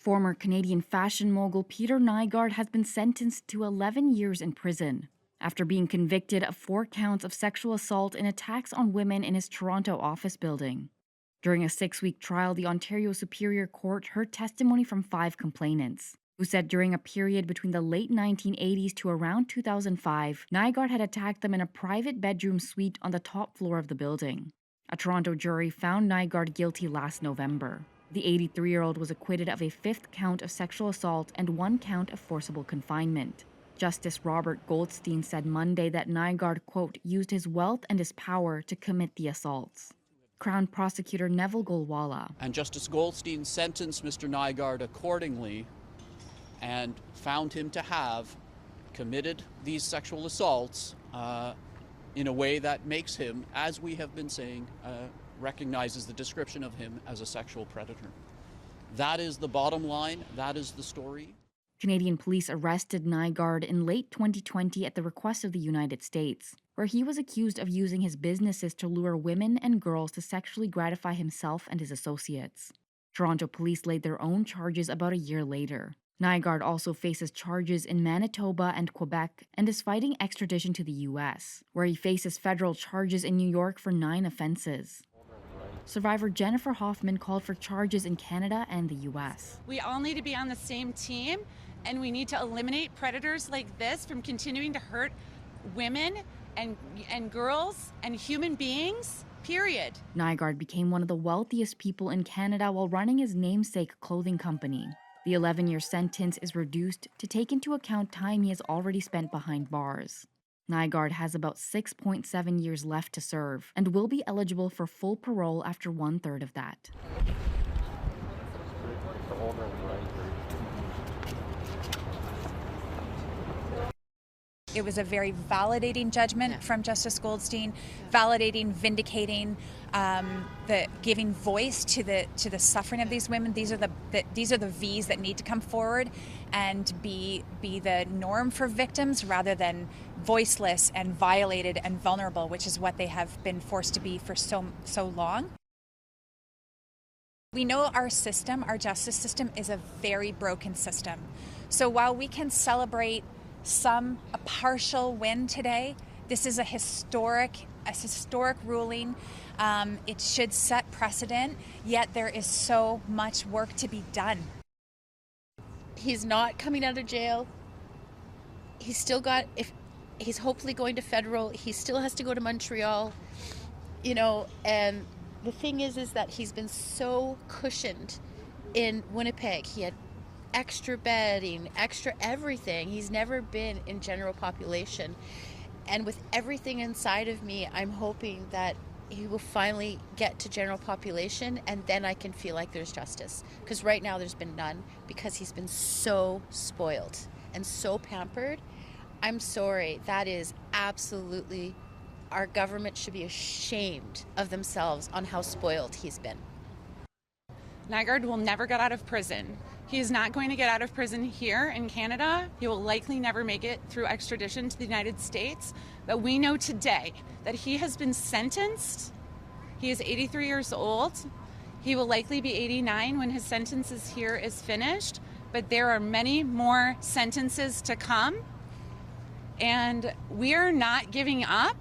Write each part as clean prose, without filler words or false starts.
Former Canadian fashion mogul Peter Nygard has been sentenced to 11 years in prison after being convicted of 4 counts of sexual assault and attacks on women in his Toronto office building. During a 6-week trial, the Ontario Superior Court heard testimony from 5 complainants, who said during a period between the late 1980s to around 2005, Nygard had attacked them in a private bedroom suite on the top floor of the building. A Toronto jury found Nygard guilty last November. The 83-year-old was acquitted of a 5th count of sexual assault and 1 count of forcible confinement. Justice Robert Goldstein said Monday that Nygard, quote, used his wealth and his power to commit the assaults. Crown Prosecutor Neville Golwala. And Justice Goldstein sentenced Mr. Nygard accordingly and found him to have committed these sexual assaults in a way that makes him, as we have been saying, recognizes the description of him as a sexual predator. That is the bottom line. That is the story. Canadian police arrested Nygard in late 2020 at the request of the United States, where he was accused of using his businesses to lure women and girls to sexually gratify himself and his associates. Toronto police laid their own charges about a year later. Nygard also faces charges in Manitoba and Quebec and is fighting extradition to the U.S., where he faces federal charges in New York for 9 offenses. Survivor Jennifer Hoffman called for charges in Canada and the U.S. We all need to be on the same team, and we need to eliminate predators like this from continuing to hurt women and girls and human beings, period. Nygard became one of the wealthiest people in Canada while running his namesake clothing company. The 11-year sentence is reduced to take into account time he has already spent behind bars. Nygard has about 6.7 years left to serve and will be eligible for full parole after 1/3 of that. It was a very validating judgment from Justice Goldstein, validating, vindicating, giving voice to the suffering of these women. These are the V's that need to come forward and be the norm for victims rather than voiceless and violated and vulnerable, which is what they have been forced to be for so long. We know our system, our justice system, is a very broken system. So while we can celebrate a partial win today, this is a historic ruling. It should set precedent, yet there is so much work to be done. He's not coming out of jail. He's still got, if he's hopefully going to federal, he still has to go to Montreal, and the thing is that he's been so cushioned in Winnipeg. He had extra bedding, extra everything. He's never been in general population. And with everything inside of me, I'm hoping that he will finally get to general population, and then I can feel like there's justice. Because right now there's been none, because he's been so spoiled and so pampered. I'm sorry, that is absolutely, our government should be ashamed of themselves on how spoiled he's been. Nygard will never get out of prison. He is not going to get out of prison here in Canada. He will likely never make it through extradition to the United States. But we know today that he has been sentenced. He is 83 years old. He will likely be 89 when his sentence is finished. But there are many more sentences to come. And we are not giving up.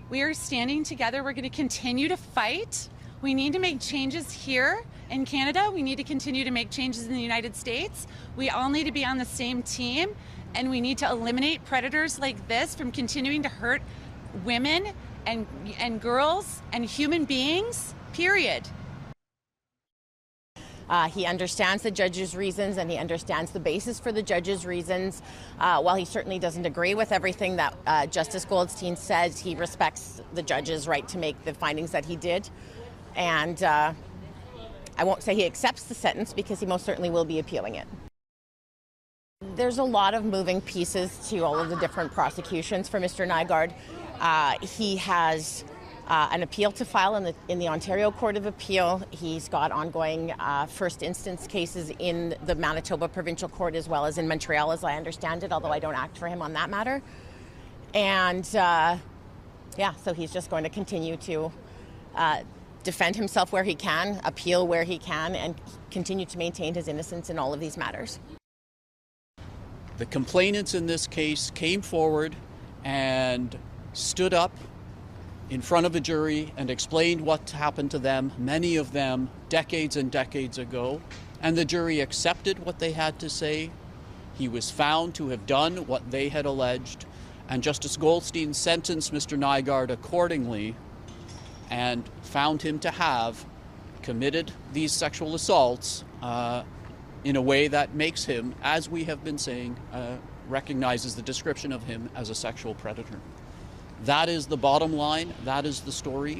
We are standing together. We're going to continue to fight. We need to make changes here in Canada. We need to continue to make changes in the United States. We all need to be on the same team, and we need to eliminate predators like this from continuing to hurt women and girls and human beings, period. He understands the judge's reasons, and he understands the basis for the judge's reasons. While he certainly doesn't agree with everything that Justice Goldstein says, he respects the judge's right to make the findings that he did. And I won't say he accepts the sentence, because he most certainly will be appealing it. There's a lot of moving pieces to all of the different prosecutions for Mr. Nygard. He has an appeal to file in the Ontario Court of Appeal. He's got ongoing first instance cases in the Manitoba Provincial Court, as well as in Montreal, as I understand it, although I don't act for him on that matter. And so he's just going to continue to defend himself where he can, appeal where he can, and continue to maintain his innocence in all of these matters. The complainants in this case came forward and stood up in front of a jury and explained what happened to them, many of them decades and decades ago, and the jury accepted what they had to say. He was found to have done what they had alleged, and Justice Goldstein sentenced Mr. Nygard accordingly and found him to have committed these sexual assaults in a way that makes him, as we have been saying, recognizes the description of him as a sexual predator. That is the bottom line. That is the story.